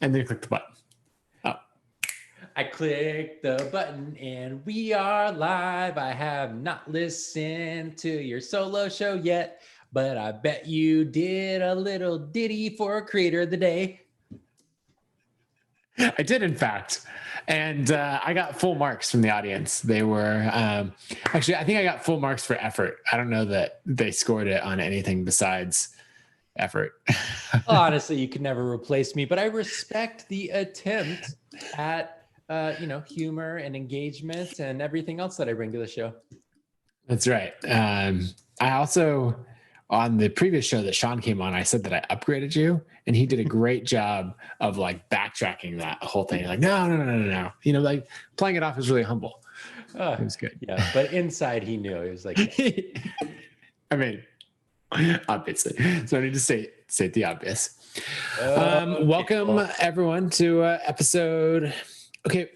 and then click the button. Oh, I clicked the button and we are live. I have not listened to your solo show yet, but I bet you did a little ditty for Creator of the Day. I did, in fact. And I got full marks from the audience. They were actually, I think I got full marks for effort. I don't know that they scored it on anything besides effort. Honestly, you can never replace me, but I respect the attempt at, humor and engagement and everything else that I bring to the show. That's right. I also, on the previous show that Sean came on, I said that I upgraded you, and he did a great job of like backtracking that whole thing. Like, no. Like playing it off as really humble. It was good. Yeah, but inside he knew. He was like, I mean, obviously. So I need to say the obvious. Welcome everyone to episode. Okay,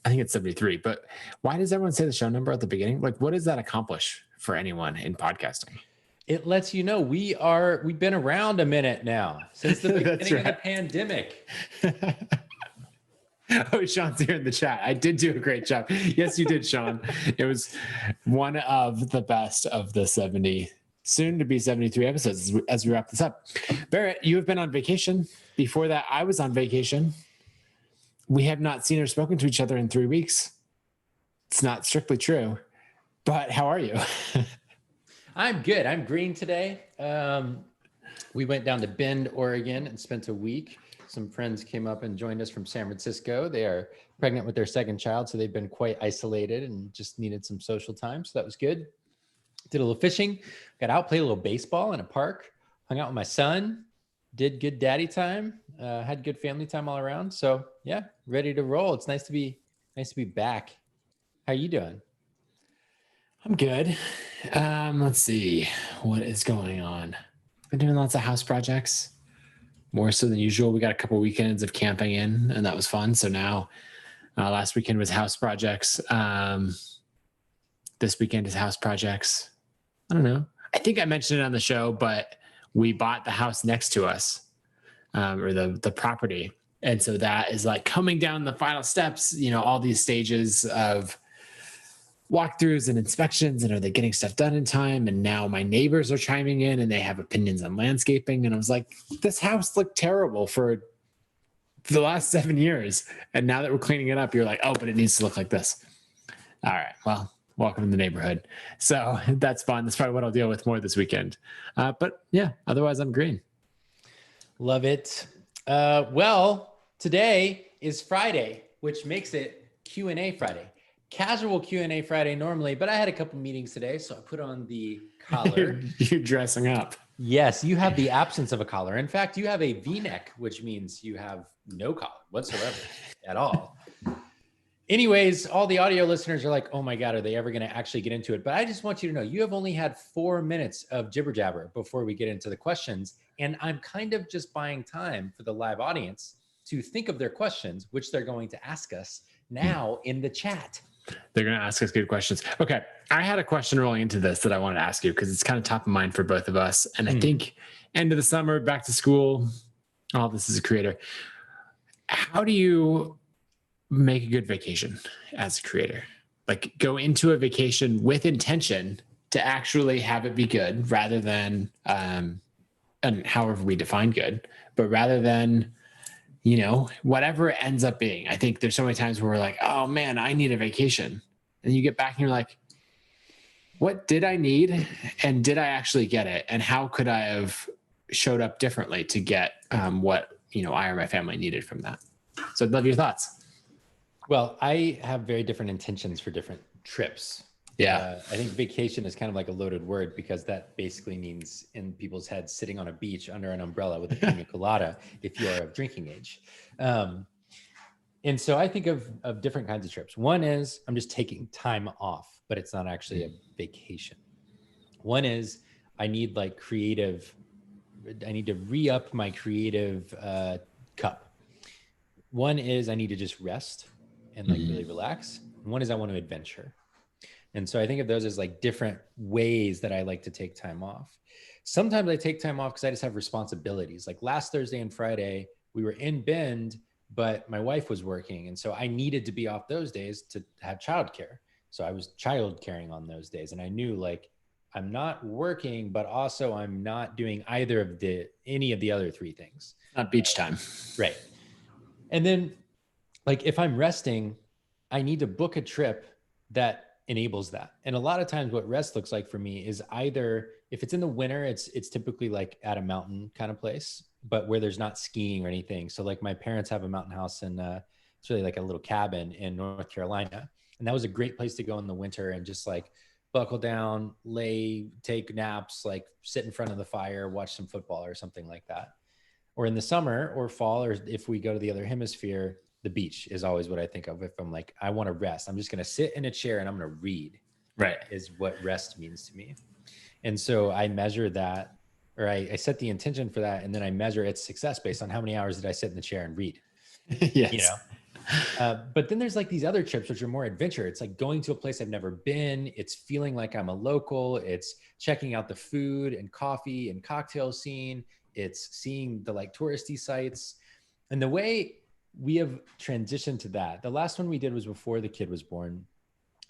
I think it's 73. But why does everyone say the show number at the beginning? Like, what does that accomplish for anyone in podcasting? It lets you know we've been around a minute now since the beginning of the pandemic. Oh, Sean's here in the chat. I did do a great job. Yes, you did, Sean. It was one of the best of the 70, soon to be 73 episodes as we wrap this up. Barrett, you have been on vacation. Before that, I was on vacation. We have not seen or spoken to each other in 3 weeks. It's not strictly true, but how are you? I'm good. I'm green today. We went down to Bend, Oregon and spent a week. Some friends came up and joined us from San Francisco. They are pregnant with their second child, so they've been quite isolated and just needed some social time. So that was good. Did a little fishing, got out, played a little baseball in a park, hung out with my son, did good daddy time, had good family time all around. So yeah, ready to roll. It's nice to be back. How you doing? I'm good. Let's see what is going on. Been doing lots of house projects, more so than usual. We got a couple weekends of camping in, and that was fun. So now, last weekend was house projects. This weekend is house projects. I don't know. I think I mentioned it on the show, but we bought the house next to us, or the property, and so that is like coming down the final steps. All these stages of walkthroughs and inspections, and are they getting stuff done in time? And now my neighbors are chiming in and they have opinions on landscaping. And I was like, this house looked terrible for the last 7 years. And now that we're cleaning it up, you're like, oh, but it needs to look like this. All right, well, welcome to the neighborhood. So that's fun. That's probably what I'll deal with more this weekend. But yeah, otherwise I'm green. Love it. Well, today is Friday, which makes it Q&A Friday. Casual Q&A Friday normally, but I had a couple meetings today, so I put on the collar. You're dressing up. Yes, you have the absence of a collar. In fact, you have a V-neck, which means you have no collar whatsoever at all. Anyways, all the audio listeners are like, oh my God, are they ever going to actually get into it? But I just want you to know, you have only had 4 minutes of jibber jabber before we get into the questions. And I'm kind of just buying time for the live audience to think of their questions, which they're going to ask us now in the chat. They're going to ask us good questions. Okay. I had a question rolling into this that I wanted to ask you because it's kind of top of mind for both of us. And I think end of the summer, back to school, all this is a creator. How do you make a good vacation as a creator? Like go into a vacation with intention to actually have it be good rather than, and however we define good, but rather than, whatever it ends up being. I think there's so many times where we're like, oh man, I need a vacation. And you get back and you're like, what did I need? And did I actually get it? And how could I have showed up differently to get what, I or my family needed from that? So I'd love your thoughts. Well, I have very different intentions for different trips. Yeah. I think vacation is kind of like a loaded word because that basically means in people's heads sitting on a beach under an umbrella with a pina colada if you are of drinking age. And so I think of different kinds of trips. One is I'm just taking time off, but it's not actually a vacation. One is I need to re-up my creative cup. One is I need to just rest and really relax. One is I want to adventure. And so I think of those as like different ways that I like to take time off. Sometimes I take time off because I just have responsibilities. Like last Thursday and Friday, we were in Bend, but my wife was working. And so I needed to be off those days to have childcare. So I was child caring on those days. And I knew like, I'm not working, but also I'm not doing any of the other three things. Not beach time. Right. And then like, if I'm resting, I need to book a trip that enables that. And a lot of times what rest looks like for me is either, if it's in the winter, it's typically like at a mountain kind of place, but where there's not skiing or anything. So like my parents have a mountain house and it's really like a little cabin in North Carolina. And that was a great place to go in the winter and just like buckle down, take naps, like sit in front of the fire, watch some football or something like that. Or in the summer or fall, or if we go to the other hemisphere, the beach is always what I think of. If I'm like, I want to rest, I'm just going to sit in a chair and I'm going to read. Right. Is what rest means to me. And so I measure that, or I set the intention for that. And then I measure its success based on how many hours did I sit in the chair and read. Yes. You know? But then there's like these other trips, which are more adventure. It's like going to a place I've never been. It's feeling like I'm a local. It's checking out the food and coffee and cocktail scene. It's seeing the like touristy sites. And the way we have transitioned to that, the last one we did was before the kid was born.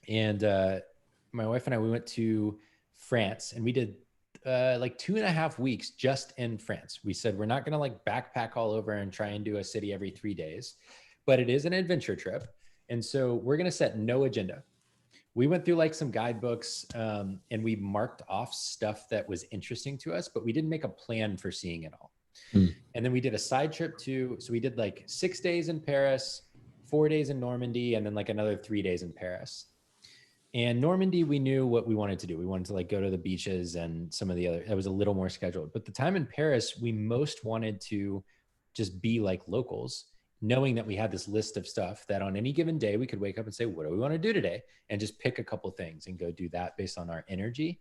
And my wife and I, we went to France and we did like 2.5 weeks just in France. We said, we're not going to like backpack all over and try and do a city every 3 days, but it is an adventure trip. And so we're going to set no agenda. We went through like some guidebooks and we marked off stuff that was interesting to us, but we didn't make a plan for seeing it all. And then we did a side trip so we did like 6 days in Paris, 4 days in Normandy, and then like another 3 days in Paris. And Normandy, we knew what we wanted to do. We wanted to like go to the beaches and some of the other, it was a little more scheduled. But the time in Paris, we most wanted to just be like locals, knowing that we had this list of stuff that on any given day, we could wake up and say, what do we want to do today? And just pick a couple things and go do that based on our energy.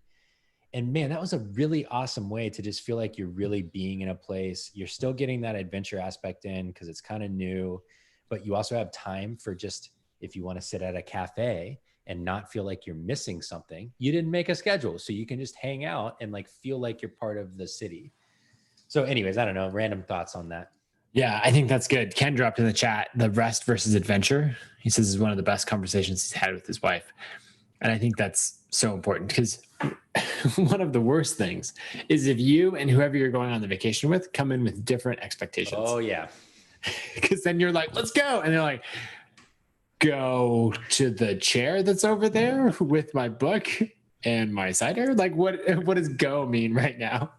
And man, that was a really awesome way to just feel like you're really being in a place. You're still getting that adventure aspect in because it's kind of new, but you also have time for just, if you want to sit at a cafe and not feel like you're missing something, you didn't make a schedule. So you can just hang out and like feel like you're part of the city. So anyways, I don't know, random thoughts on that. Yeah, I think that's good. Ken dropped in the chat, the rest versus adventure. He says is one of the best conversations he's had with his wife. And I think that's so important because one of the worst things is if you and whoever you're going on the vacation with come in with different expectations. Oh yeah. Because then you're like, let's go. And they're like, go to the chair that's over there with my book and my cider. Like what does go mean right now?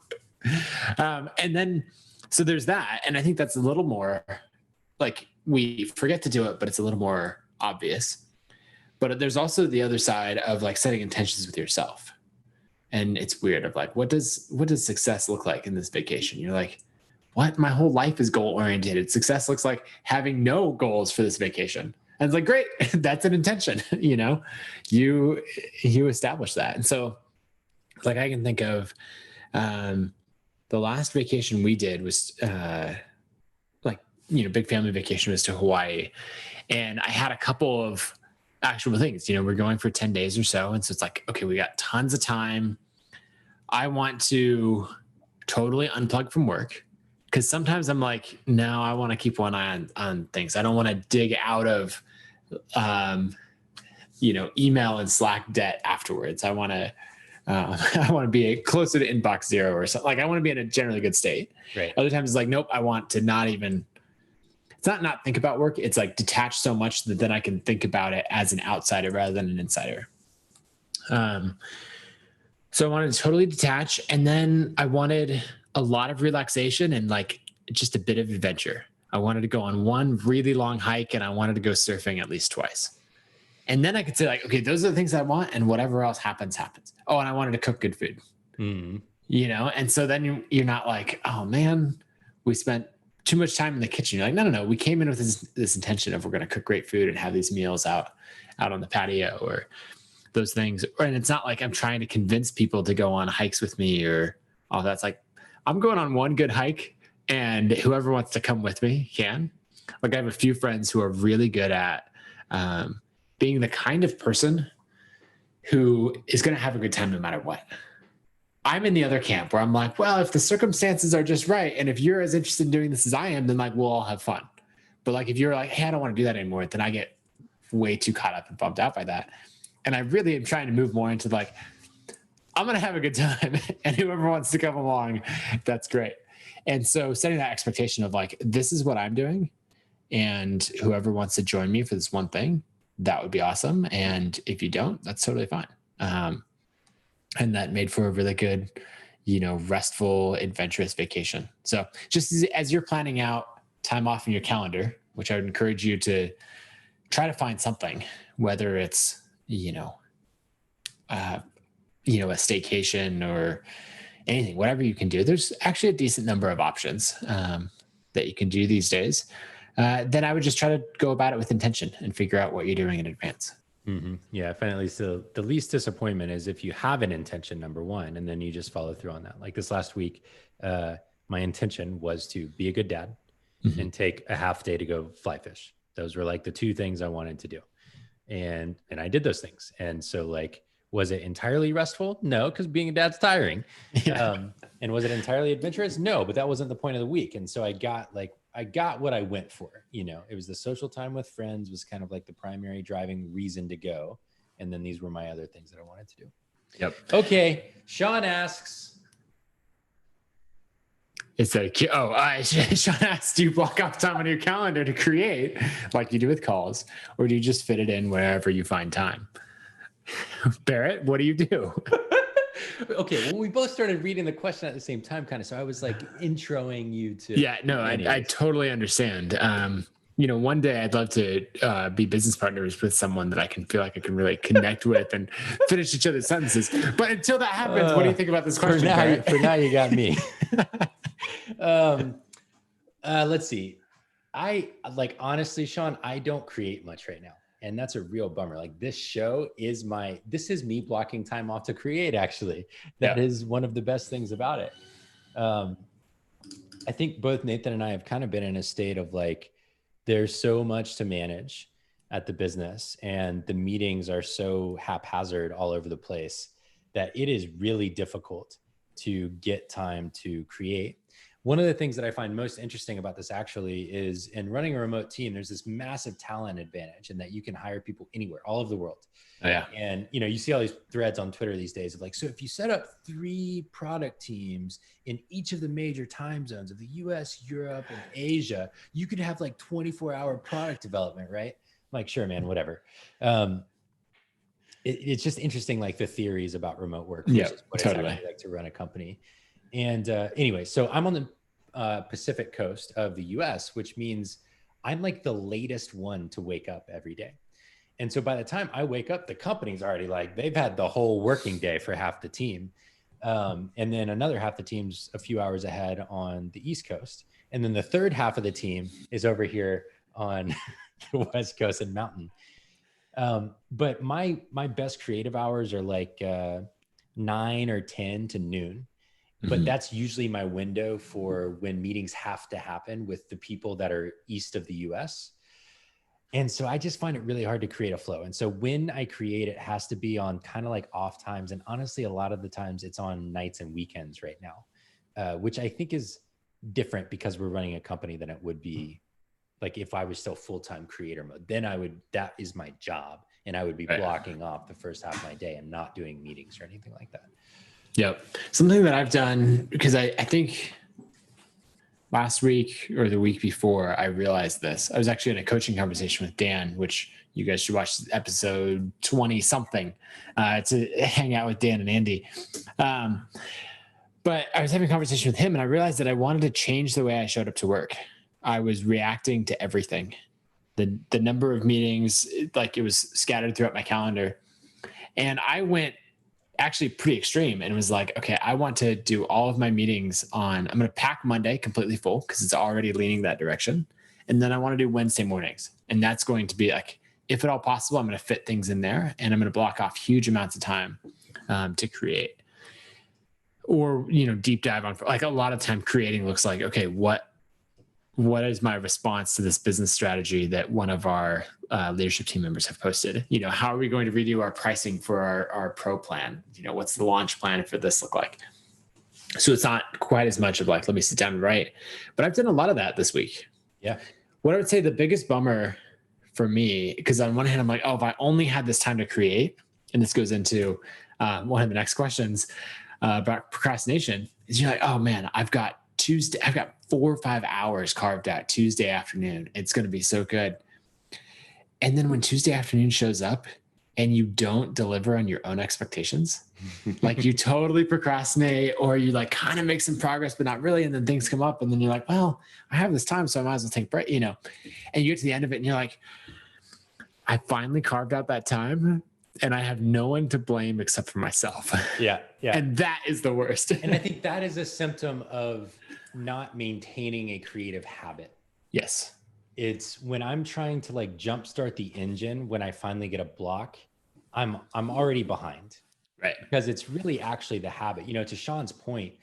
And then, so there's that. And I think that's a little more like we forget to do it, but it's a little more obvious. But there's also the other side of like setting intentions with yourself. And it's weird of like, what does success look like in this vacation? You're like, what? My whole life is goal oriented. Success looks like having no goals for this vacation. And it's like, great, that's an intention. You know, you establish that. And so like I can think of the last vacation we did was big family vacation was to Hawaii. And I had a couple of actual things, we're going for 10 days or so. And so it's like, okay, we got tons of time. I want to totally unplug from work because sometimes I'm like, no, I want to keep one eye on things. I don't want to dig out of, email and Slack debt afterwards. I want to be closer to inbox zero or something. Like I want to be in a generally good state. Right. Other times it's like, nope, I want to it's not think about work. It's like detach so much that then I can think about it as an outsider rather than an insider. So I wanted to totally detach. And then I wanted a lot of relaxation and like just a bit of adventure. I wanted to go on one really long hike and I wanted to go surfing at least twice. And then I could say like, okay, those are the things I want and whatever else happens. Oh, and I wanted to cook good food, and so then you're not like, oh man, we spent too much time in the kitchen. You're like, no. We came in with this intention of we're going to cook great food and have these meals out on the patio or those things. And it's not like I'm trying to convince people to go on hikes with me or all that. It's like, I'm going on one good hike and whoever wants to come with me can. Like I have a few friends who are really good at being the kind of person who is going to have a good time no matter what. I'm in the other camp where I'm like, well, if the circumstances are just right, and if you're as interested in doing this as I am, then like we'll all have fun. But like if you're like, hey, I don't want to do that anymore, then I get way too caught up and bummed out by that. And I really am trying to move more into like, I'm going to have a good time, and whoever wants to come along, that's great. And so setting that expectation of like, this is what I'm doing, and whoever wants to join me for this one thing, that would be awesome. And if you don't, that's totally fine. And that made for a really good, restful, adventurous vacation. So just as you're planning out time off in your calendar, which I would encourage you to try to find something, whether it's, a staycation or anything, whatever you can do. There's actually a decent number of options that you can do these days. Then I would just try to go about it with intention and figure out what you're doing in advance. Mm-hmm. Yeah, I find at least the least disappointment is if you have an intention, number one, and then you just follow through on that. Like this last week, my intention was to be a good dad and take a half day to go fly fish. Those were like the two things I wanted to do. And I did those things. And so like, was it entirely restful? No, because being a dad's tiring. Yeah. And was it entirely adventurous? No, but that wasn't the point of the week. And so I got what I went for. It was the social time with friends was kind of like the primary driving reason to go. And then these were my other things that I wanted to do. Yep. Okay. Sean asks. Sean asks, do you block off time on your calendar to create like you do with calls, or do you just fit it in wherever you find time? Barrett, what do you do? Okay, well, we both started reading the question at the same time, kind of. So I was like introing you to. Yeah, no, I totally understand. One day I'd love to be business partners with someone that I can feel like I can really connect with and finish each other's sentences. But until that happens, what do you think about this question? For now, you got me. Let's see. Honestly, Sean, I don't create much right now. And that's a real bummer. Like this show is me blocking time off to create, actually. That is one of the best things about it. I think both Nathan and I have kind of been in a state of like, there's so much to manage at the business and the meetings are so haphazard all over the place that it is really difficult to get time to create. One of the things that I find most interesting about this actually is in running a remote team, there's this massive talent advantage in that you can hire people anywhere, all over the world. Oh, yeah. And, you see all these threads on Twitter these days of like, so if you set up 3 product teams in each of the major time zones of the US, Europe, and Asia, you could have like 24-hour product development, right? I'm like, sure, man, whatever. It's just interesting, like the theories about remote work, which is what totally. It's like to run a company. And anyway, so I'm on the Pacific coast of the US, which means I'm like the latest one to wake up every day. And so by the time I wake up, the company's already like, they've had the whole working day for half the team. And then another half the team's a few hours ahead on the East Coast. And then the third half of the team is over here on the West Coast and Mountain. But my best creative hours are like 9 or 10 to noon. But that's usually my window for when meetings have to happen with the people that are east of the US. And so I just find it really hard to create a flow. And so when I create, it has to be on kind of like off times. And honestly, a lot of the times it's on nights and weekends right now, which I think is different because we're running a company than it would be like if I was still full-time creator mode. Then that is my job. And I would be blocking off the first half of my day and not doing meetings or anything like that. Yep. Something that I've done, because I think last week or the week before, I realized this. I was actually in a coaching conversation with Dan, which you guys should watch episode 20 something to hang out with Dan and Andy. But I was having a conversation with him and I realized that I wanted to change the way I showed up to work. I was reacting to everything. The number of meetings, like it was scattered throughout my calendar. And I went actually pretty extreme and was like, okay, I want to do all of my meetings I'm going to pack Monday completely full because it's already leaning that direction. And then I want to do Wednesday mornings. And that's going to be like, if at all possible, I'm going to fit things in there and I'm going to block off huge amounts of time to create or, deep dive on, like a lot of time creating looks like, okay, what is my response to this business strategy that one of our leadership team members have posted? How are we going to redo our pricing for our pro plan? What's the launch plan for this look like? So it's not quite as much of like, let me sit down and write. But I've done a lot of that this week. Yeah. What I would say the biggest bummer for me, because on one hand, I'm like, oh, if I only had this time to create, and this goes into one of the next questions about procrastination, is you're like, oh man, I've got 4 or 5 hours carved out Tuesday afternoon. It's going to be so good. And then when Tuesday afternoon shows up and you don't deliver on your own expectations, like you totally procrastinate or you like kind of make some progress, but not really. And then things come up and then you're like, well, I have this time, so I might as well take a break, and you get to the end of it and you're like, I finally carved out that time and I have no one to blame except for myself. Yeah. Yeah. And that is the worst. And I think that is a symptom of not maintaining a creative habit. Yes. It's when I'm trying to like jumpstart the engine, when I finally get a block, I'm already behind. Right. Because it's really actually the habit. To Sean's point,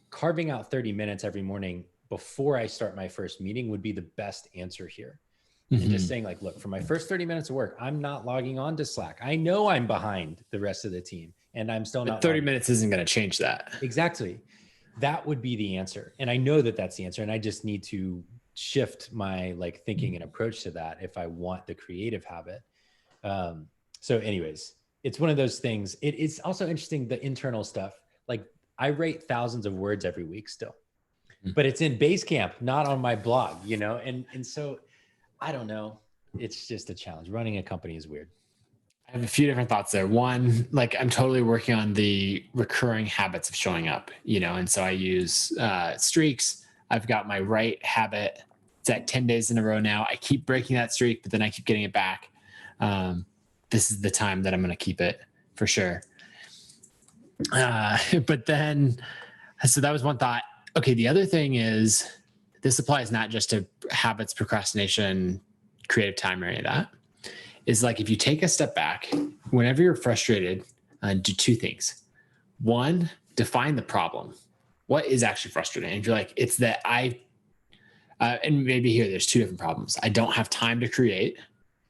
carving out 30 minutes every morning before I start my first meeting would be the best answer here. Mm-hmm. And just saying like, look, for my first 30 minutes of work, I'm not logging on to Slack. I know I'm behind the rest of the team and I'm still not. 30 minutes isn't going to change that. Exactly. That would be the answer. And I know that that's the answer. And I just need to shift my like thinking and approach to that if I want the creative habit. So anyways, it's one of those things. It's also interesting, the internal stuff. Like I write thousands of words every week still, but it's in Basecamp, not on my blog, and so I don't know. It's just a challenge. Running a company is weird. I have a few different thoughts there. One, like I'm totally working on the recurring habits of showing up, and so I use streaks. I've got my right habit. It's at 10 days in a row now. I keep breaking that streak, but then I keep getting it back. This is the time that I'm going to keep it for sure. But then, so that was one thought. Okay. The other thing is this applies not just to habits, procrastination, creative time, or any of that. Is like, if you take a step back, whenever you're frustrated, do two things. One, define the problem. What is actually frustrating? And if you're like, it's that and maybe here, there's two different problems. I don't have time to create.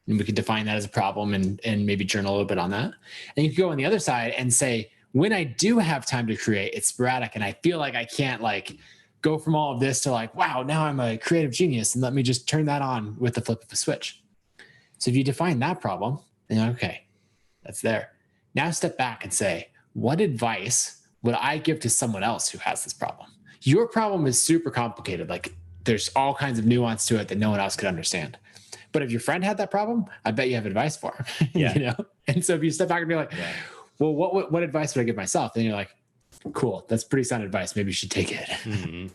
And we could define that as a problem and maybe journal a little bit on that. And you could go on the other side and say, when I do have time to create, it's sporadic and I feel like I can't like go from all of this to like, wow, now I'm a creative genius and let me just turn that on with the flip of a switch. So if you define that problem, then you're like, okay, that's there. Now step back and say, what advice would I give to someone else who has this problem? Your problem is super complicated. Like there's all kinds of nuance to it that no one else could understand. But if your friend had that problem, I bet you have advice for him. Yeah. And so if you step back and be like, well, what advice would I give myself? Then you're like, cool, that's pretty sound advice. Maybe you should take it. Mm-hmm.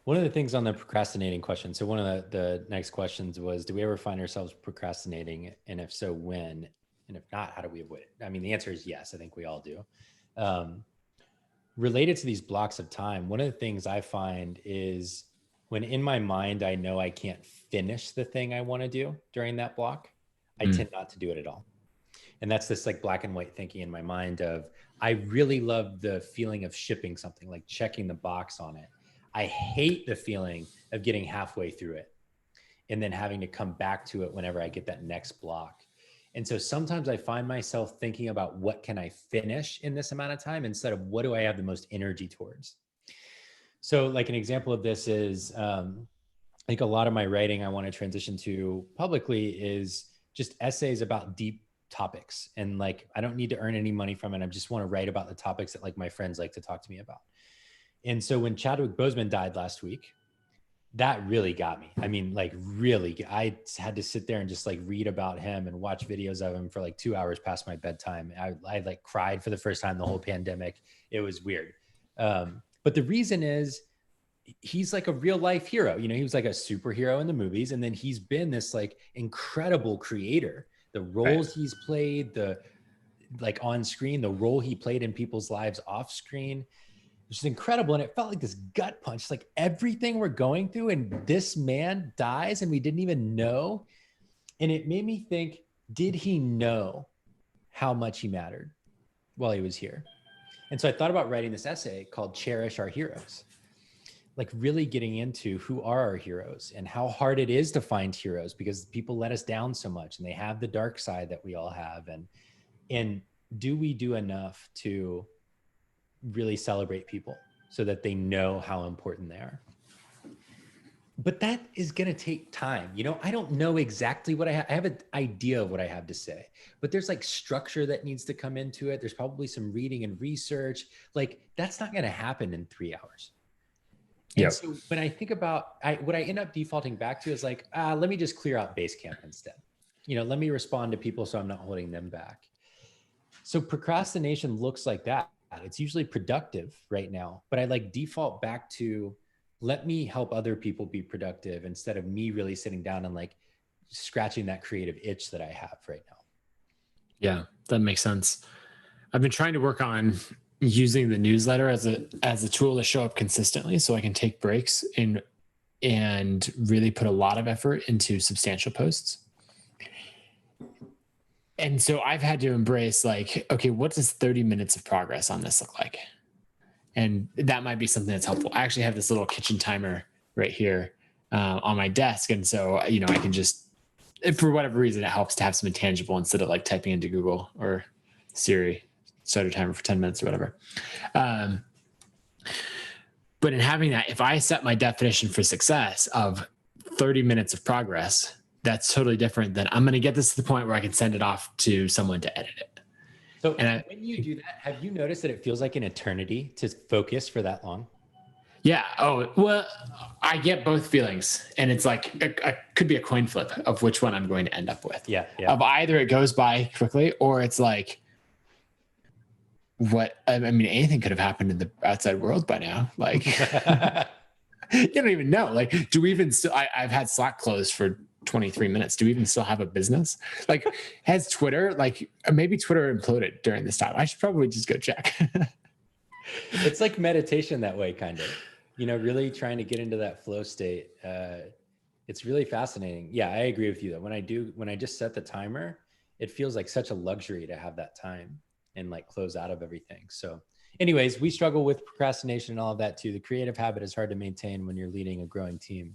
One of the things on the procrastinating question. So one of the next questions was, do we ever find ourselves procrastinating? And if so, when? And if not, how do we avoid it? I mean, the answer is yes. I think we all do. Related to these blocks of time, one of the things I find is when in my mind, I know I can't finish the thing I want to do during that block, I tend not to do it at all. And that's this like black and white thinking in my mind of, I really love the feeling of shipping something, like checking the box on it. I hate the feeling of getting halfway through it and then having to come back to it whenever I get that next block. And so sometimes I find myself thinking about what can I finish in this amount of time instead of what do I have the most energy towards. So like an example of this is, I think a lot of my writing I want to transition to publicly is just essays about deep topics. And like, I don't need to earn any money from it. I just want to write about the topics that like my friends like to talk to me about. And so when Chadwick Boseman died last week, that really got me. I mean, like really, I had to sit there and just like read about him and watch videos of him for like 2 hours past my bedtime. I like cried for the first time the whole pandemic. It was weird. But the reason is he's like a real life hero. He was like a superhero in the movies. And then he's been this like incredible creator. The roles he's played, the like on screen, the role he played in people's lives off screen, which is incredible. And it felt like this gut punch, like everything we're going through and this man dies and we didn't even know. And it made me think, did he know how much he mattered while he was here? And so I thought about writing this essay called Cherish Our Heroes, like really getting into who are our heroes and how hard it is to find heroes because people let us down so much and they have the dark side that we all have. And do we do enough to really celebrate people? so that they know how important they are. But that is going to take time. I don't know exactly what I have. I have an idea of what I have to say, but there's like structure that needs to come into it. There's probably some reading and research. Like that's not going to happen in 3 hours. And so when I think about what I end up defaulting back to is like, let me just clear out Basecamp instead. Let me respond to people so I'm not holding them back. So procrastination looks like that. It's usually productive right now, but I like default back to let me help other people be productive instead of me really sitting down and like scratching that creative itch that I have right now. Yeah, that makes sense. I've been trying to work on using the newsletter as a tool to show up consistently so I can take breaks and really put a lot of effort into substantial posts. And so I've had to embrace like, okay, what does 30 minutes of progress on this look like? And that might be something that's helpful. I actually have this little kitchen timer right here on my desk. And so, I can just, if for whatever reason, it helps to have some intangible instead of like typing into Google or Siri, start a timer for 10 minutes or whatever. But in having that, if I set my definition for success of 30 minutes of progress, that's totally different than I'm going to get this to the point where I can send it off to someone to edit it. So when you do that, have you noticed that it feels like an eternity to focus for that long? Yeah. Oh, well, I get both feelings. And it's like, it could be a coin flip of which one I'm going to end up with. Yeah. Of either it goes by quickly or it's like, anything could have happened in the outside world by now. Like, you don't even know. Like, do we even still, I've had Slack closed for 23 minutes. Do we even still have a business? Like, has Twitter, maybe Twitter imploded during this time? I should probably just go check. It's like meditation that way, kind of, really trying to get into that flow state. It's really fascinating. Yeah, I agree with you that when I just set the timer, it feels like such a luxury to have that time and like close out of everything. So anyways, we struggle with procrastination and all of that too. The creative habit is hard to maintain when you're leading a growing team.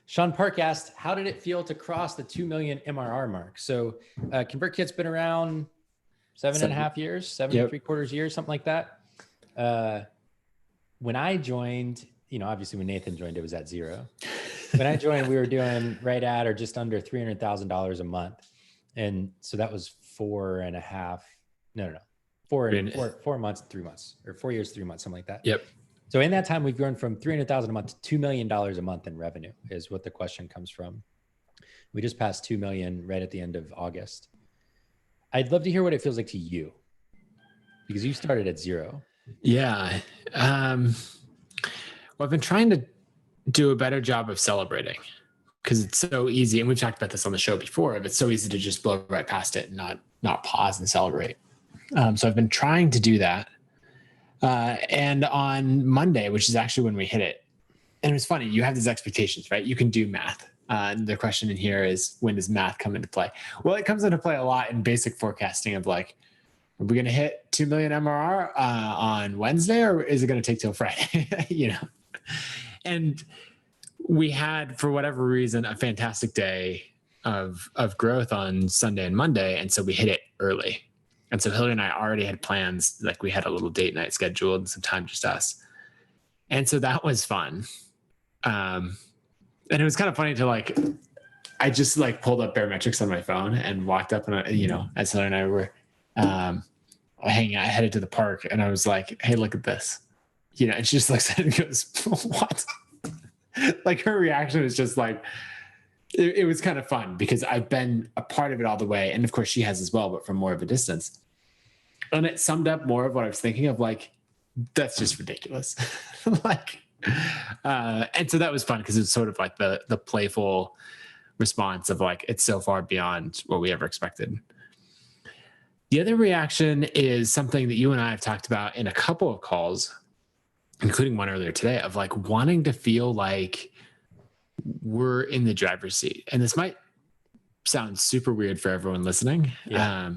Sean Park asked, how did it feel to cross the 2 million MRR mark? So ConvertKit's been around 7.5 years, 7.75 years, something like that. When I joined, obviously when Nathan joined, it was at 0. When I joined, we were doing right at or just under $300,000 a month. And so that was 4 months, 3 months, or 4 years, 3 months, something like that. Yep. So in that time, we've grown from $300,000 a month to $2 million a month in revenue is what the question comes from. We just passed 2 million right at the end of August. I'd love to hear what it feels like to you because you started at 0. Yeah. Well, I've been trying to do a better job of celebrating because it's so easy. And we've talked about this on the show before, but it's so easy to just blow right past it and not pause and celebrate. So I've been trying to do that. And on Monday, which is actually when we hit it, and it was funny, you have these expectations, right? You can do math. The question in here is, when does math come into play? Well, it comes into play a lot in basic forecasting of like, are we going to hit 2 million MRR on Wednesday, or is it going to take till Friday? And we had, for whatever reason, a fantastic day of growth on Sunday and Monday. And so we hit it early. And so Hillary and I already had plans, like we had a little date night scheduled and some time just us. And so that was fun. And it was kind of funny to I just pulled up Barometrics on my phone and walked up and, as Hillary and I were hanging out, I headed to the park and I was like, hey, look at this. And she just looks at it and goes, what? Her reaction was just it was kind of fun because I've been a part of it all the way. And of course she has as well, but from more of a distance. And it summed up more of what I was thinking of, that's just ridiculous. And so that was fun because it's sort of like the playful response of it's so far beyond what we ever expected. The other reaction is something that you and I have talked about in a couple of calls, including one earlier today, of wanting to feel like we're in the driver's seat. And this might sound super weird for everyone listening. Yeah.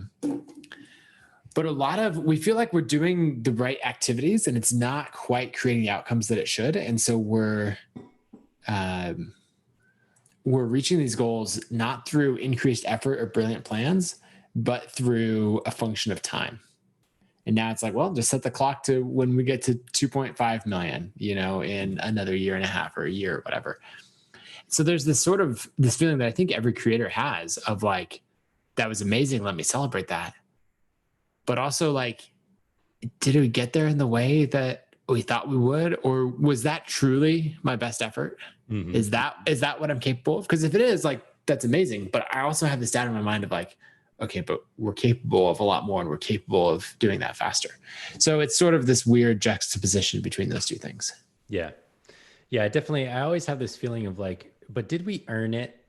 But we feel like we're doing the right activities and it's not quite creating the outcomes that it should. And so we're reaching these goals not through increased effort or brilliant plans, but through a function of time. And now it's like, well, just set the clock to when we get to 2.5 million, in another year and a half or a year or whatever. So there's this feeling that I think every creator has of like, that was amazing. Let me celebrate that. But also like, did we get there in the way that we thought we would? Or was that truly my best effort? Mm-hmm. Is that what I'm capable of? Because if it is, like, that's amazing. But I also have this doubt in my mind of like, okay, but we're capable of a lot more and we're capable of doing that faster. So it's sort of this weird juxtaposition between those two things. Yeah. Yeah, definitely. I always have this feeling of like, but did we earn it?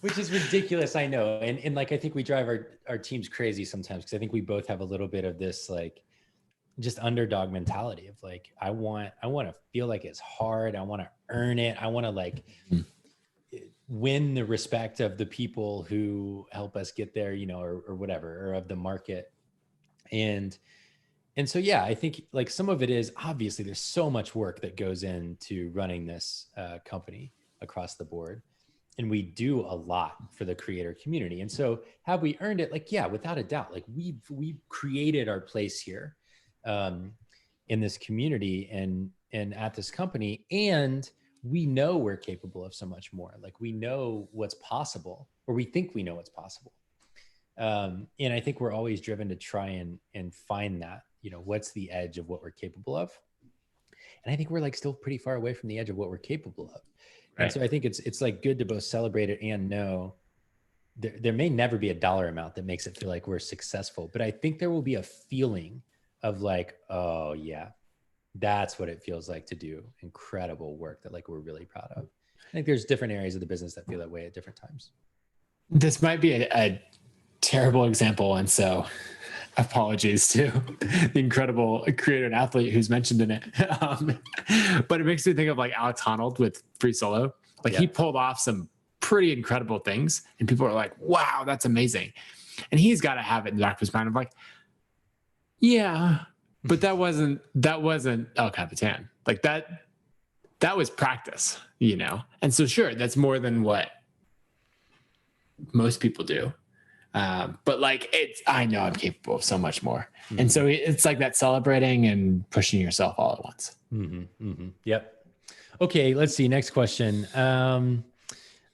Which is ridiculous, I know. And like, I think we drive our teams crazy sometimes because I think we both have a little bit of this like just underdog mentality of like, I want to feel like it's hard. I want to earn it. I want to like win the respect of the people who help us get there, or whatever, or of the market. And so, yeah, I think like some of it is obviously there's so much work that goes into running this company across the board. And we do a lot for the creator community. And so have we earned it? Like, yeah, without a doubt, like we've created our place here in this community and at this company. And we know we're capable of so much more. Like we know what's possible, or we think we know what's possible. And I think we're always driven to try and find that, what's the edge of what we're capable of. And I think we're like still pretty far away from the edge of what we're capable of. Right. And so I think it's like good to both celebrate it and know there may never be a dollar amount that makes it feel like we're successful, but I think there will be a feeling of like, oh yeah, that's what it feels like to do incredible work that like we're really proud of. I think there's different areas of the business that feel that way at different times. This might be a terrible example, and so apologies to the incredible creator and athlete who's mentioned in it. But it makes me think of like Alex Honnold with Free Solo. Like he pulled off some pretty incredible things and people are like, wow, that's amazing. And he's got to have it in the back of his mind of like, yeah, but that wasn't El Capitan. Like that was practice, And so sure, that's more than what most people do. But like I know I'm capable of so much more. Mm-hmm. And so it's like that celebrating and pushing yourself all at once. Mm-hmm. Mm-hmm. Yep. Okay. Let's see. Next question.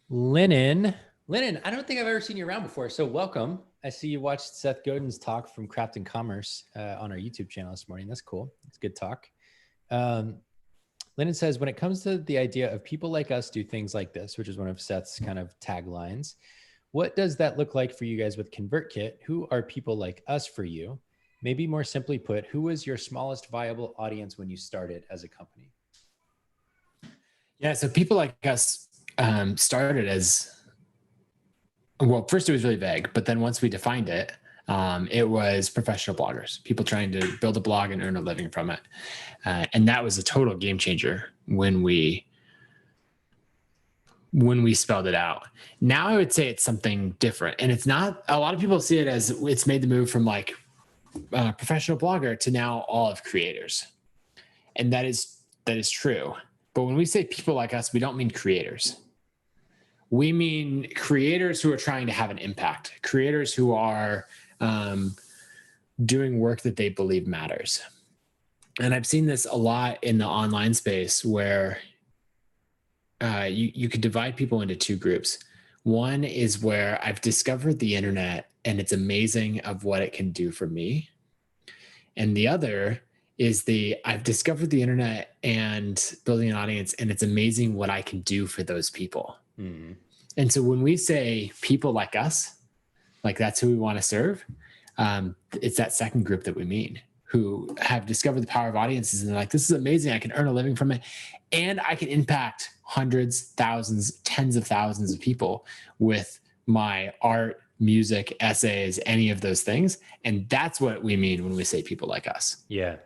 Lennon, I don't think I've ever seen you around before. So welcome. I see you watched Seth Godin's talk from Craft and Commerce on our YouTube channel this morning. That's cool. It's good talk. Lennon says, when it comes to the idea of people like us do things like this, which is one of Seth's kind of taglines, what does that look like for you guys with ConvertKit? Who are people like us for you? Maybe more simply put, who was your smallest viable audience when you started as a company? Yeah, so people like us started as, well, first it was really vague, but then once we defined it, it was professional bloggers, people trying to build a blog and earn a living from it. And that was a total game changer when we spelled it out. Now I would say it's something different. And it's not, a lot of people see it as it's made the move from like professional blogger to now all of creators. And that is true. But when we say people like us, we don't mean creators. We mean creators who are trying to have an impact, creators who are doing work that they believe matters. And I've seen this a lot in the online space where you could divide people into two groups. One is where I've discovered the internet and it's amazing of what it can do for me. And the other is I've discovered the internet and building an audience and it's amazing what I can do for those people. Mm-hmm. And so when we say people like us, like that's who we want to serve, it's that second group that we mean, who have discovered the power of audiences and they're like, this is amazing. I can earn a living from it. And I can impact hundreds, thousands, tens of thousands of people with my art, music, essays, any of those things. And that's what we mean when we say people like us. Yeah.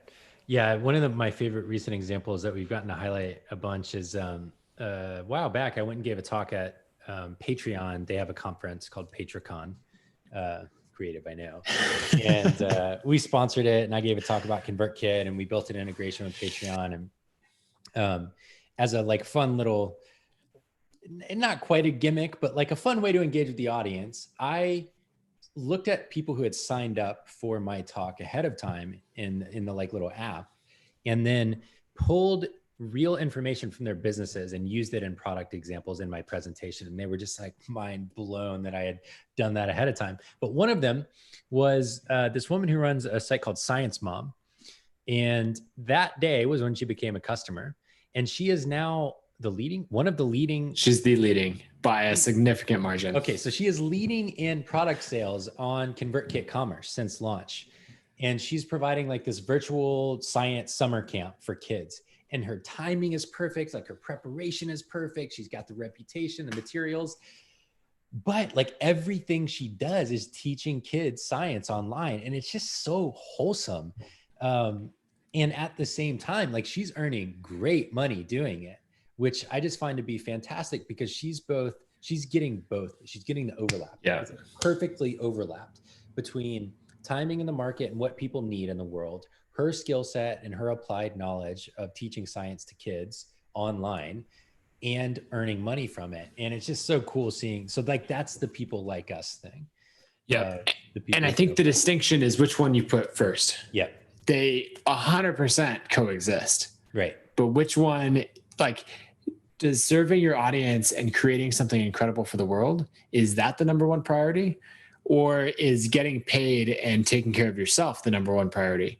Yeah. One of my favorite recent examples that we've gotten to highlight a bunch is a while back, I went and gave a talk at Patreon. They have a conference called PatreCon, creative, I know. And we sponsored it and I gave a talk about ConvertKit and we built an integration with Patreon. And as a like fun little, not quite a gimmick, but like a fun way to engage with the audience, I looked at people who had signed up for my talk ahead of time in the like little app, and then pulled real information from their businesses and used it in product examples in my presentation. And they were just like mind blown that I had done that ahead of time. But one of them was this woman who runs a site called Science Mom. And that day was when she became a customer. And she is now one of the leading. She's the leading by a significant margin. Okay. So she is leading in product sales on ConvertKit Commerce since launch. And she's providing like this virtual science summer camp for kids. And her timing is perfect. Like her preparation is perfect. She's got the reputation, the materials, but like everything she does is teaching kids science online. And it's just so wholesome. And at the same time, like she's earning great money doing it, which I just find to be fantastic because she's getting the overlap. Yeah. It's perfectly overlapped between timing in the market and what people need in the world, her skill set and her applied knowledge of teaching science to kids online and earning money from it. And it's just so cool seeing. So like, that's the people like us thing. Yeah. And I think the distinction is which one you put first. Yeah. They 100% coexist. Right. But which one, like, does serving your audience and creating something incredible for the world, is that the number one priority? Or is getting paid and taking care of yourself the number one priority?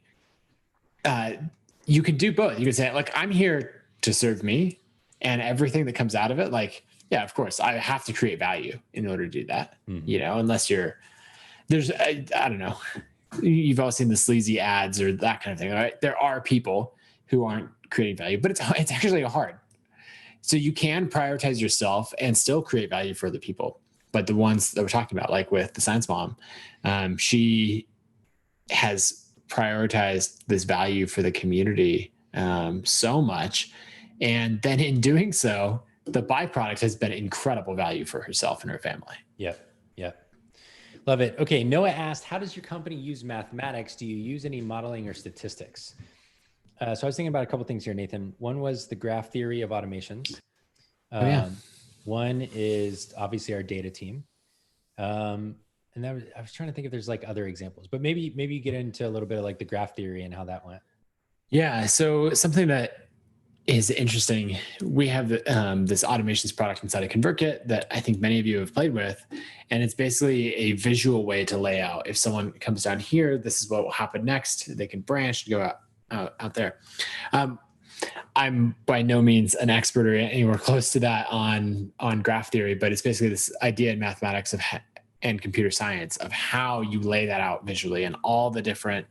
You can do both. You can say, like, I'm here to serve me, and everything that comes out of it, like, yeah, of course, I have to create value in order to do that. You know, unless there's, I don't know, you've all seen the sleazy ads or that kind of thing, right? There are people who aren't creating value, but it's actually hard. So you can prioritize yourself and still create value for other people. But the ones that we're talking about, like with the Science Mom, she has prioritized this value for the community so much. And then in doing so, the byproduct has been incredible value for herself and her family. Yep. Yep. Love it. Okay. Noah asked, how does your company use mathematics? Do you use any modeling or statistics? So I was thinking about a couple of things here, Nathan. One was the graph theory of automations. One is obviously our data team. And I was trying to think if there's like other examples, but maybe you get into a little bit of like the graph theory and how that went. Yeah. So something that is interesting, we have this automations product inside of ConvertKit that I think many of you have played with. And it's basically a visual way to lay out. If someone comes down here, this is what will happen next. They can branch and go out there. I'm by no means an expert or anywhere close to that on graph theory, but it's basically this idea in mathematics and computer science of how you lay that out visually and all the different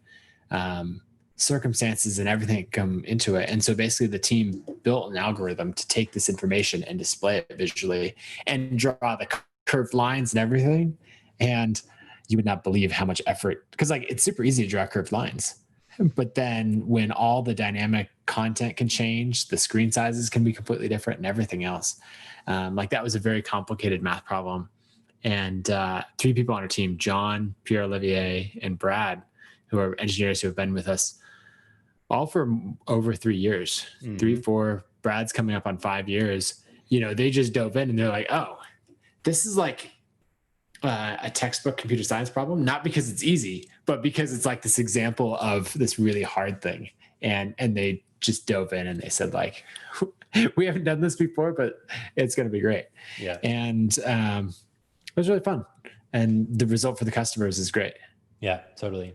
circumstances and everything that come into it. And so basically the team built an algorithm to take this information and display it visually and draw the curved lines and everything. And you would not believe how much effort, because like it's super easy to draw curved lines. But then when all the dynamic content can change, the screen sizes can be completely different and everything else. Like that was a very complicated math problem. And 3 people on our team, John, Pierre-Olivier, and Brad, who are engineers who have been with us all for over 3 years, 3, 4, Brad's coming up on 5 years. You know, they just dove in and they're like, oh, this is like a textbook computer science problem, not because it's easy, but because it's like this example of this really hard thing. And they just dove in and they said like, we haven't done this before, but it's going to be great. Yeah. And it was really fun. And the result for the customers is great. Yeah, totally.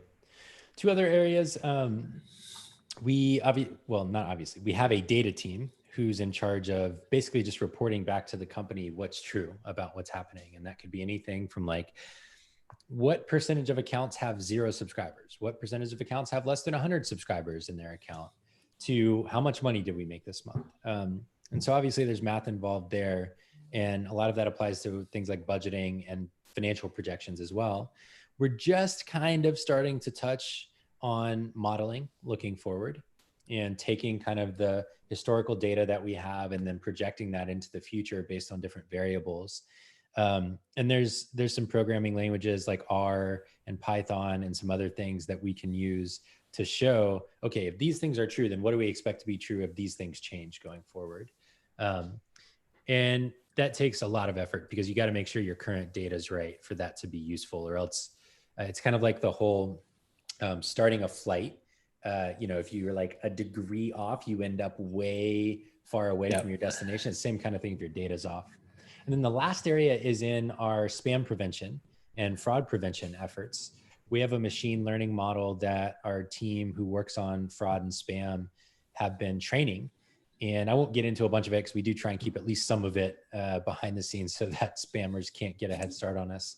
2 other areas. We have a data team who's in charge of basically just reporting back to the company what's true about what's happening. And that could be anything from like, what percentage of accounts have 0 subscribers? What percentage of accounts have less than 100 subscribers in their account? To how much money did we make this month? And so obviously there's math involved there. And a lot of that applies to things like budgeting and financial projections as well. We're just kind of starting to touch on modeling looking forward and taking kind of the historical data that we have and then projecting that into the future based on different variables. And there's some programming languages like R and Python and some other things that we can use to show, okay, if these things are true, then what do we expect to be true if these things change going forward? And that takes a lot of effort because you got to make sure your current data is right for that to be useful, or else It's kind of like the whole starting a flight. If you're like a degree off, you end up way far away from your destination. Same kind of thing if your data's off. And then the last area is in our spam prevention and fraud prevention efforts. We have a machine learning model that our team who works on fraud and spam have been training. And I won't get into a bunch of it because we do try and keep at least some of it behind the scenes so that spammers can't get a head start on us.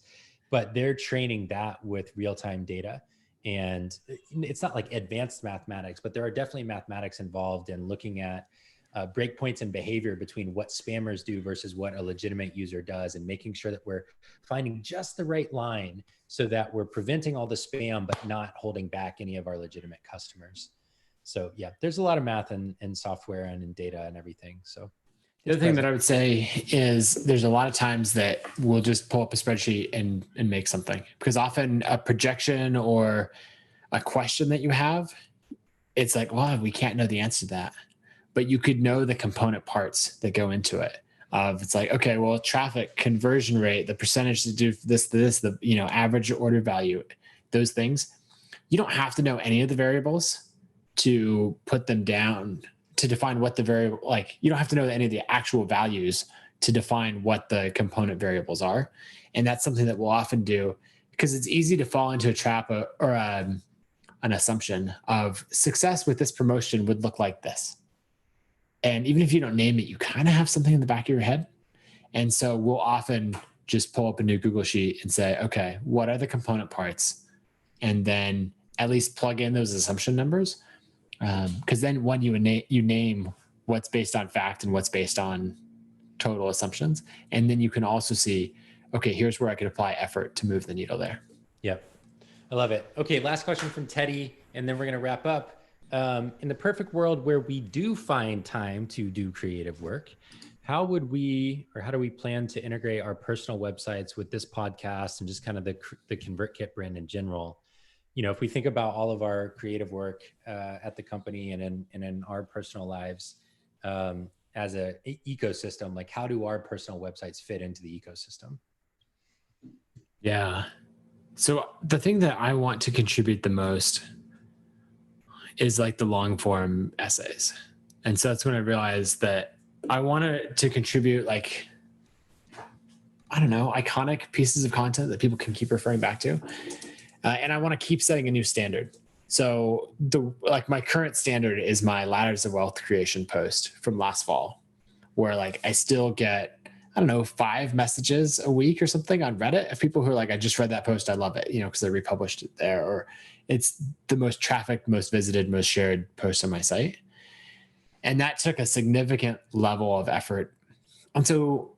But they're training that with real-time data. And it's not like advanced mathematics, but there are definitely mathematics involved in looking at breakpoints in behavior between what spammers do versus what a legitimate user does, and making sure that we're finding just the right line so that we're preventing all the spam, but not holding back any of our legitimate customers. So yeah, there's a lot of math and software and in data and everything. So the other thing that I would say is there's a lot of times that we'll just pull up a spreadsheet and make something, because often a projection or a question that you have, it's like, well, we can't know the answer to that, but you could know the component parts that go into it. It's like, okay, well, traffic, conversion rate, the percentage to do this, the average order value, those things. You don't have to know any of the variables to put them down to define what the variable, like you don't have to know any of the actual values to define what the component variables are. And that's something that we'll often do because it's easy to fall into a trap or an assumption of success with this promotion would look like this. And even if you don't name it, you kind of have something in the back of your head. And so we'll often just pull up a new Google Sheet and say, okay, what are the component parts? And then at least plug in those assumption numbers. Because then when you name what's based on fact and what's based on total assumptions, and then you can also see, okay, here's where I could apply effort to move the needle there. Yep. I love it. Okay, last question from Teddy, and then we're going to wrap up. In the perfect world where we do find time to do creative work, how do we plan to integrate our personal websites with this podcast and just kind of the ConvertKit brand in general? If we think about all of our creative work at the company and in our personal lives as an ecosystem, like how do our personal websites fit into the ecosystem? Yeah. So the thing that I want to contribute the most is like the long form essays. And so that's when I realized that I wanted to contribute like, I don't know, iconic pieces of content that people can keep referring back to. And I want to keep setting a new standard. So my current standard is my Ladders of Wealth creation post from last fall, where like I still get, I don't know, 5 messages a week or something on Reddit of people who are like, I just read that post. I love it, because they republished it there, or it's the most trafficked, most visited, most shared post on my site. And that took a significant level of effort. And so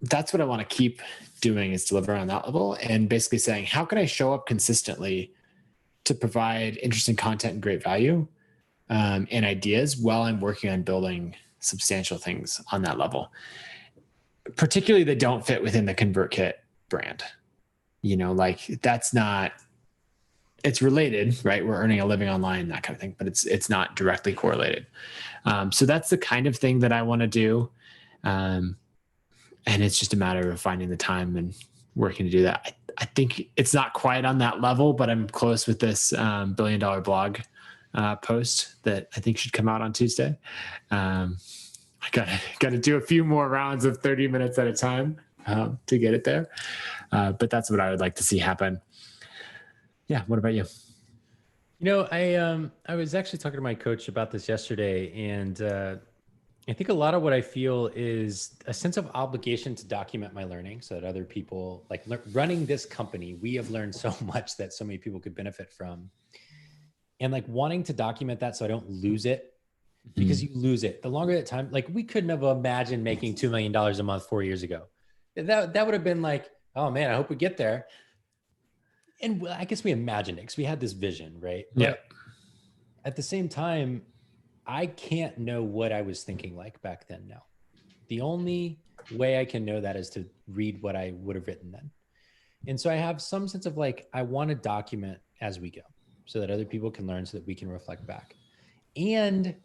that's what I want to keep doing, is deliver on that level and basically saying, how can I show up consistently to provide interesting content and great value and ideas while I'm working on building substantial things on that level, particularly that don't fit within the ConvertKit brand. That's not, it's related, right? We're earning a living online, that kind of thing, but it's not directly correlated. So that's the kind of thing that I want to do. And it's just a matter of finding the time and working to do that. I think it's not quite on that level, but I'm close with this $1 billion blog post that I think should come out on Tuesday. I gotta do a few more rounds of 30 minutes at a time to get it there. But that's what I would like to see happen. Yeah. What about you? I was actually talking to my coach about this yesterday, and I think a lot of what I feel is a sense of obligation to document my learning so that other people, like running this company, we have learned so much that so many people could benefit from. And like wanting to document that so I don't lose it, because you lose it. The longer that time, like we couldn't have imagined making $2 million a month 4 years ago. That would have been like, oh man, I hope we get there. And I guess we imagined it because we had this vision, right? Yeah. But at the same time, I can't know what I was thinking like back then now. The only way I can know that is to read what I would have written then. And so I have some sense of like, I want to document as we go so that other people can learn, so that we can reflect back. And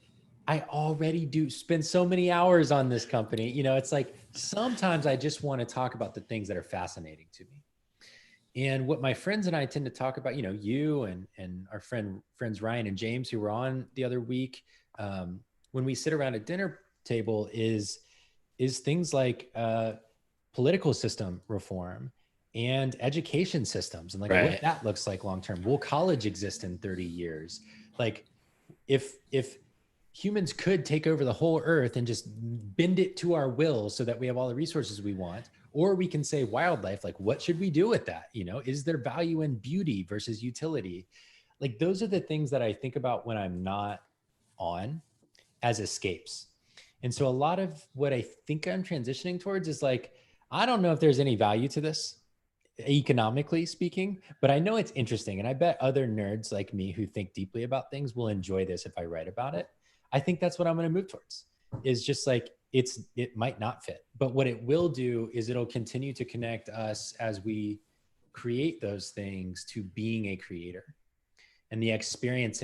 I already do spend so many hours on this company. It's like, sometimes I just want to talk about the things that are fascinating to me. And what my friends and I tend to talk about, you and our friends Ryan and James, who were on the other week, when we sit around a dinner table, is things like political system reform and education systems, and like what that looks like long term. Will college exist in 30 years? Like, if humans could take over the whole earth and just bend it to our will so that we have all the resources we want, or we can say wildlife, like, what should we do with that? Is there value in beauty versus utility? Like, those are the things that I think about when I'm not on as escapes. And so a lot of what I think I'm transitioning towards is like, I don't know if there's any value to this economically speaking, but I know it's interesting. And I bet other nerds like me who think deeply about things will enjoy this if I write about it. I think that's what I'm going to move towards, is just like, it might not fit, but what it will do is it'll continue to connect us as we create those things to being a creator, and the experience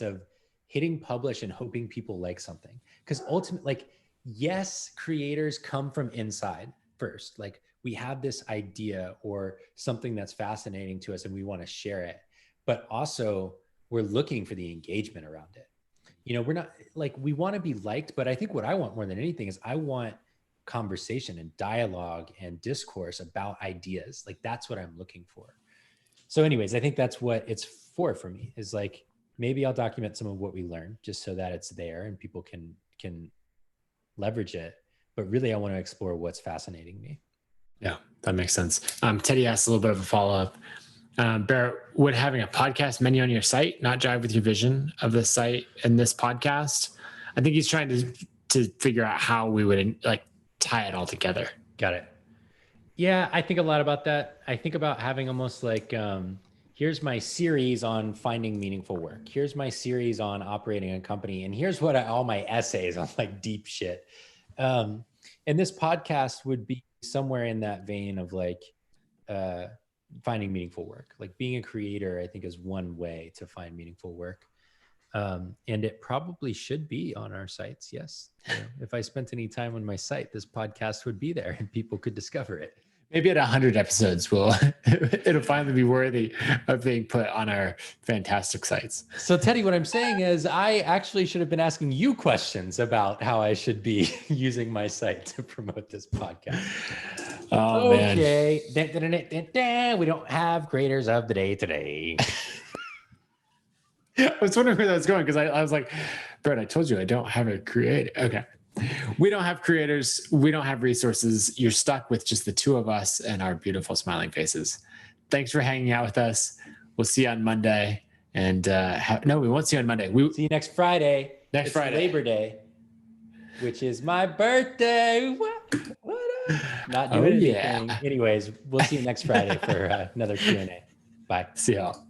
of hitting publish and hoping people like something. Because ultimately, like, yes, creators come from inside first. Like, we have this idea or something that's fascinating to us and we want to share it, but also we're looking for the engagement around it. We're not like, we want to be liked, but I think what I want more than anything is I want conversation and dialogue and discourse about ideas. Like, that's what I'm looking for. So anyways, I think that's what it's for me, is like, maybe I'll document some of what we learned just so that it's there and people can leverage it. But really, I want to explore what's fascinating me. Yeah, that makes sense. Teddy asked a little bit of a follow-up. Barrett, would having a podcast menu on your site not jive with your vision of the site and this podcast? I think he's trying to figure out how we would like tie it all together. Got it. Yeah, I think a lot about that. I think about having almost like, here's my series on finding meaningful work. Here's my series on operating a company. And here's all my essays on like deep shit. And this podcast would be somewhere in that vein of like, finding meaningful work. Like, being a creator, I think, is one way to find meaningful work. And it probably should be on our sites. Yes. If I spent any time on my site, this podcast would be there and people could discover it. Maybe at 100 episodes, it'll finally be worthy of being put on our fantastic sites. So Teddy, what I'm saying is I actually should have been asking you questions about how I should be using my site to promote this podcast. Oh, okay. Man. We don't have creators of the day today. I was wondering where that was going, because I was like, Brett, I told you I don't have a creator. Okay. We don't have creators. We don't have resources. You're stuck with just the two of us and our beautiful smiling faces. Thanks for hanging out with us. We'll see you on Monday. And no, we won't see you on Monday. We'll see you next Friday. Next Friday. Labor Day, which is my birthday. What Not doing anything. Yeah. Anyways, we'll see you next Friday for another Q&A. Bye. See y'all.